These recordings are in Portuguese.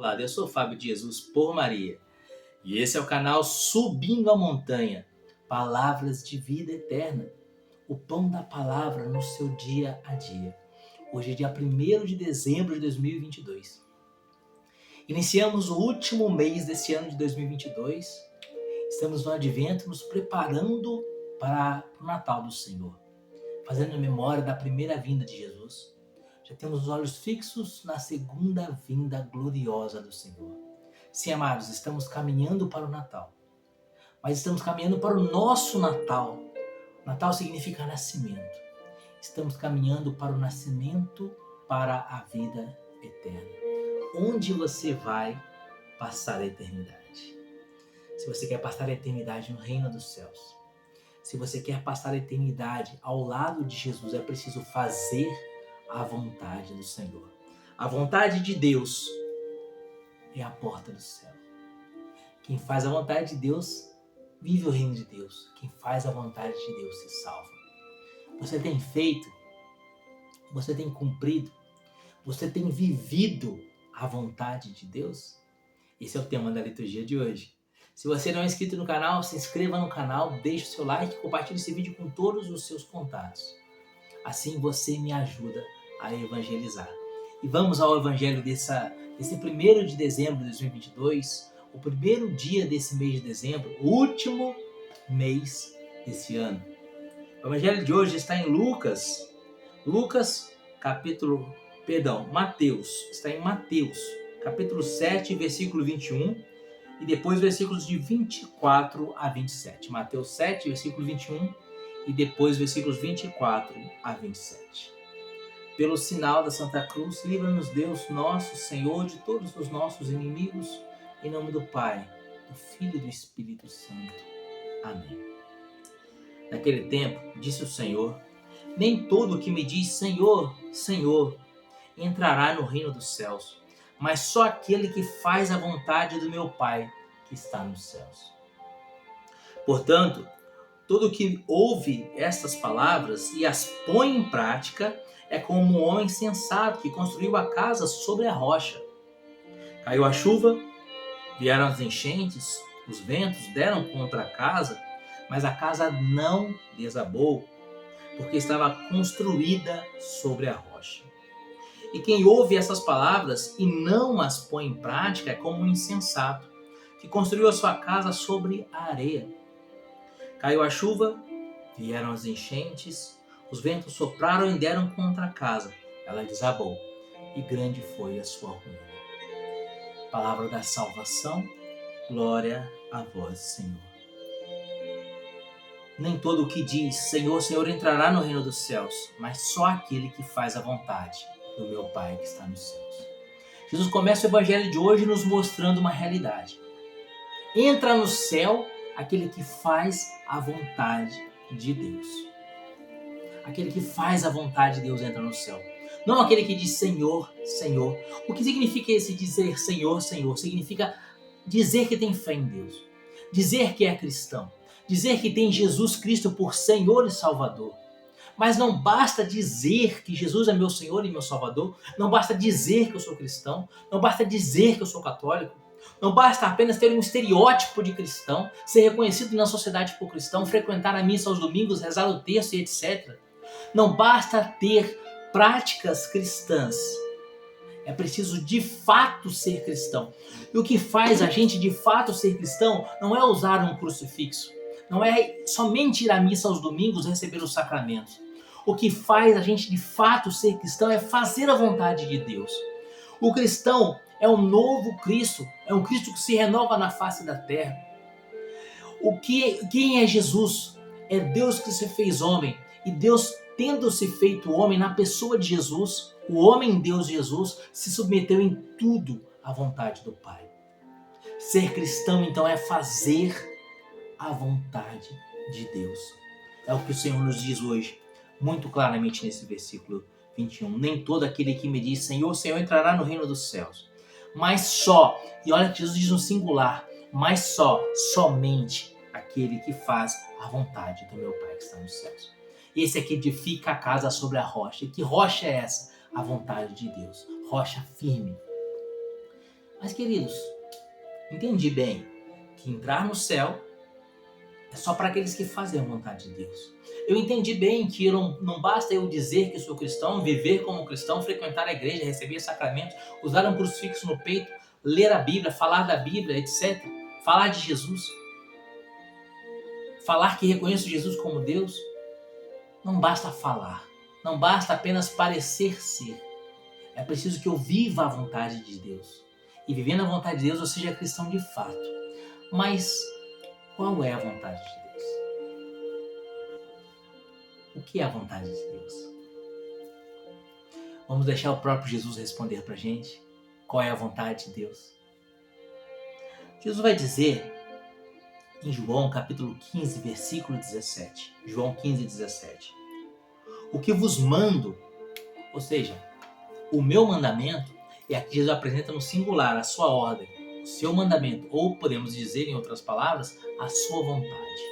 Olá, eu sou o Fábio de Jesus por Maria e esse é o canal Subindo a Montanha, Palavras de Vida Eterna, o pão da palavra no seu dia a dia. Hoje é dia 1º de dezembro de 2022. Iniciamos o último mês desse ano de 2022, estamos no Advento nos preparando para o Natal do Senhor, fazendo memória da primeira vinda de Jesus. Já temos os olhos fixos na segunda vinda gloriosa do Senhor. Sim, amados, estamos caminhando para o Natal. Mas estamos caminhando para o nosso Natal. Natal significa nascimento. Estamos caminhando para o nascimento, para a vida eterna. Onde você vai passar a eternidade? Se você quer passar a eternidade no reino dos céus, se você quer passar a eternidade ao lado de Jesus, é preciso fazer a vontade do Senhor. A vontade de Deus é a porta do céu. Quem faz a vontade de Deus vive o reino de Deus. Quem faz a vontade de Deus se salva. Você tem feito, você tem cumprido, você tem vivido a vontade de Deus? Esse é o tema da liturgia de hoje. Se você não é inscrito no canal, se inscreva no canal, deixe o seu like e compartilhe esse vídeo com todos os seus contatos. Assim você me ajuda a evangelizar. E vamos ao evangelho desse 1º de dezembro de 2022, o primeiro dia desse mês de dezembro, o último mês desse ano. O evangelho de hoje está em Mateus, está em Mateus, capítulo 7, versículo 21, e depois versículos de 24 a 27. Mateus 7, versículo 21, e depois versículos 24 a 27. Pelo sinal da Santa Cruz, livra-nos Deus, nosso Senhor, de todos os nossos inimigos, em nome do Pai, do Filho e do Espírito Santo. Amém. Naquele tempo, disse o Senhor, nem todo o que me diz Senhor, Senhor, entrará no reino dos céus, mas só aquele que faz a vontade do meu Pai, que está nos céus. Portanto, todo que ouve estas palavras e as põe em prática é como um homem sensato que construiu a casa sobre a rocha. Caiu a chuva, vieram as enchentes, os ventos deram contra a casa, mas a casa não desabou, porque estava construída sobre a rocha. E quem ouve essas palavras e não as põe em prática é como um insensato que construiu a sua casa sobre a areia. Caiu a chuva, vieram as enchentes, os ventos sopraram e deram contra a casa. Ela desabou, e grande foi a sua ruína. Palavra da salvação, glória a vós, Senhor. Nem todo o que diz Senhor, Senhor entrará no reino dos céus, mas só aquele que faz a vontade do meu Pai que está nos céus. Jesus começa o evangelho de hoje nos mostrando uma realidade. Entra no céu aquele que faz a vontade de Deus. Aquele que faz a vontade de Deus entra no céu. Não aquele que diz Senhor, Senhor. O que significa esse dizer Senhor, Senhor? Significa dizer que tem fé em Deus. Dizer que é cristão. Dizer que tem Jesus Cristo por Senhor e Salvador. Mas não basta dizer que Jesus é meu Senhor e meu Salvador. Não basta dizer que eu sou cristão. Não basta dizer que eu sou católico. Não basta apenas ter um estereótipo de cristão, ser reconhecido na sociedade por cristão, frequentar a missa aos domingos, rezar o texto e etc. Não basta ter práticas cristãs. É preciso de fato ser cristão. E o que faz a gente de fato ser cristão não é usar um crucifixo. Não é somente ir à missa aos domingos e receber os sacramentos. O que faz a gente de fato ser cristão é fazer a vontade de Deus. O cristão é um novo Cristo, é um Cristo que se renova na face da terra. Quem é Jesus? É Deus que se fez homem. E Deus, tendo se feito homem na pessoa de Jesus, o homem Deus Jesus, se submeteu em tudo à vontade do Pai. Ser cristão, então, é fazer a vontade de Deus. É o que o Senhor nos diz hoje, muito claramente nesse versículo 21. Nem todo aquele que me diz Senhor, Senhor entrará no reino dos céus, mas só, e olha que Jesus diz no singular, mas somente aquele que faz a vontade do meu Pai que está nos céus. Esse aqui edifica a casa sobre a rocha. E que rocha é essa? A vontade de Deus. Rocha firme. Mas, queridos, entendi bem que entrar no céu é só para aqueles que fazem a vontade de Deus. Eu entendi bem que não basta eu dizer que sou cristão, viver como cristão, frequentar a igreja, receber sacramentos, usar um crucifixo no peito, ler a Bíblia, falar da Bíblia, etc. Falar de Jesus. Falar que reconheço Jesus como Deus. Não basta falar. Não basta apenas parecer ser. É preciso que eu viva a vontade de Deus. E vivendo a vontade de Deus, eu seja cristão de fato. Mas qual é a vontade de Deus? O que é a vontade de Deus? Vamos deixar o próprio Jesus responder pra gente qual é a vontade de Deus. Jesus vai dizer em João capítulo 15, versículo 17. João 15, 17. O que vos mando, ou seja, o meu mandamento, é aqui Jesus apresenta no singular a sua ordem, o seu mandamento, ou podemos dizer em outras palavras, a sua vontade.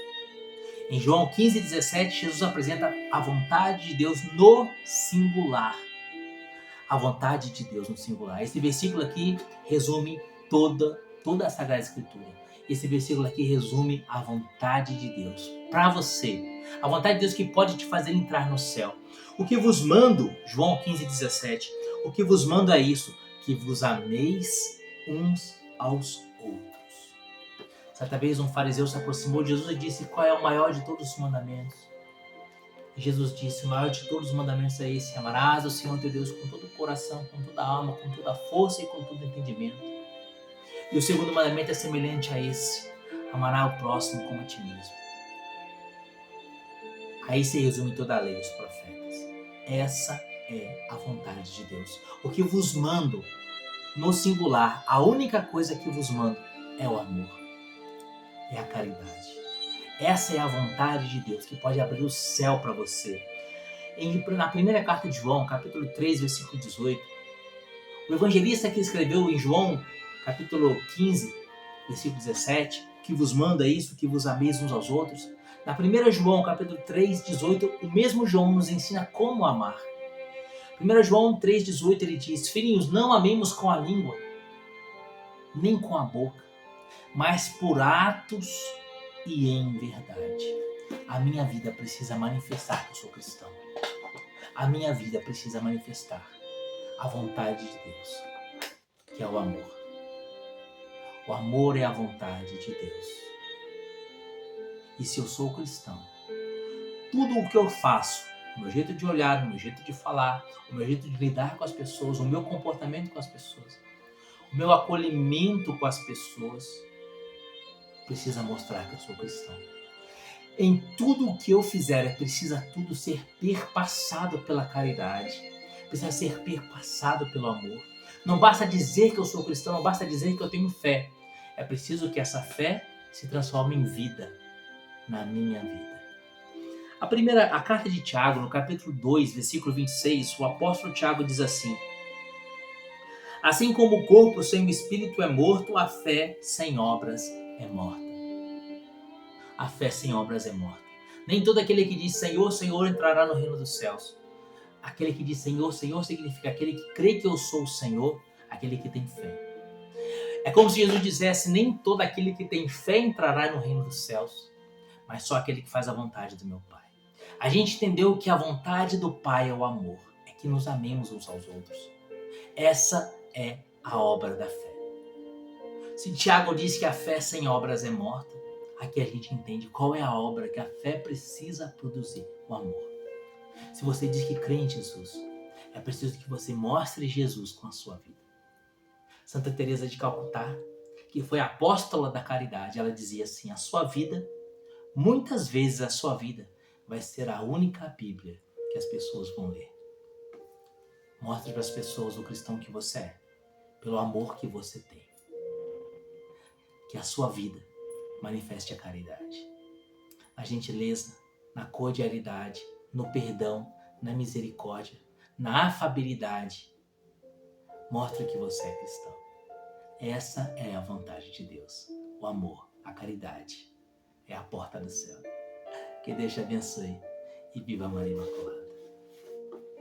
Em João 15, 17, Jesus apresenta a vontade de Deus no singular. A vontade de Deus no singular. Esse versículo aqui resume toda a Sagrada Escritura. Esse versículo aqui resume a vontade de Deus para você. A vontade de Deus que pode te fazer entrar no céu. O que vos mando, João 15, 17, o que vos mando é isso, que vos ameis uns aos outros. Certa vez um fariseu se aproximou de Jesus e disse: qual é o maior de todos os mandamentos? E Jesus disse: o maior de todos os mandamentos é esse: amarás o Senhor teu Deus com todo o coração, com toda a alma, com toda a força e com todo o entendimento. E o segundo mandamento é semelhante a esse: amarás o próximo como a ti mesmo. Aí se resume toda a lei dos profetas. Essa é a vontade de Deus. O que vos mando, no singular, a única coisa que vos mando é o amor, é a caridade. Essa é a vontade de Deus que pode abrir o céu para você. Na primeira carta de João, capítulo 3, versículo 18, o evangelista que escreveu em João, capítulo 15, versículo 17, que vos manda isso, que vos ameis uns aos outros. Na 1 João, capítulo 3, 18, o mesmo João nos ensina como amar. 1 João 3, 18, ele diz: filhinhos, não amemos com a língua, nem com a boca, mas por atos e em verdade. A minha vida precisa manifestar que eu sou cristão. A minha vida precisa manifestar a vontade de Deus, que é o amor. O amor é a vontade de Deus. E se eu sou cristão, tudo o que eu faço, o meu jeito de olhar, o meu jeito de falar, o meu jeito de lidar com as pessoas, o meu comportamento com as pessoas, o meu acolhimento com as pessoas, precisa mostrar que eu sou cristão. Em tudo o que eu fizer, precisa tudo ser perpassado pela caridade, precisa ser perpassado pelo amor. Não basta dizer que eu sou cristão, não basta dizer que eu tenho fé. É preciso que essa fé se transforme em vida, na minha vida. A carta de Tiago, no capítulo 2, versículo 26, o apóstolo Tiago diz assim: assim como o corpo sem o espírito é morto, a fé sem obras é morta. A fé sem obras é morta. Nem todo aquele que diz Senhor, Senhor entrará no reino dos céus. Aquele que diz Senhor, Senhor significa aquele que crê que eu sou o Senhor, aquele que tem fé. É como se Jesus dissesse: nem todo aquele que tem fé entrará no reino dos céus, mas só aquele que faz a vontade do meu Pai. A gente entendeu que a vontade do Pai é o amor, é que nos amemos uns aos outros. Essa é a obra da fé. Se Tiago diz que a fé sem obras é morta, aqui a gente entende qual é a obra que a fé precisa produzir: o amor. Se você diz que crê em Jesus, é preciso que você mostre Jesus com a sua vida. Santa Teresa de Calcutá, que foi apóstola da caridade, ela dizia assim: a sua vida, muitas vezes a sua vida, vai ser a única Bíblia que as pessoas vão ler. Mostre para as pessoas o cristão que você é, pelo amor que você tem. Que a sua vida manifeste a caridade, a gentileza, na cordialidade, no perdão, na misericórdia, na afabilidade. Mostre que você é cristão. Essa é a vontade de Deus. O amor, a caridade, é a porta do céu. Que Deus te abençoe e viva Maria Imaculada.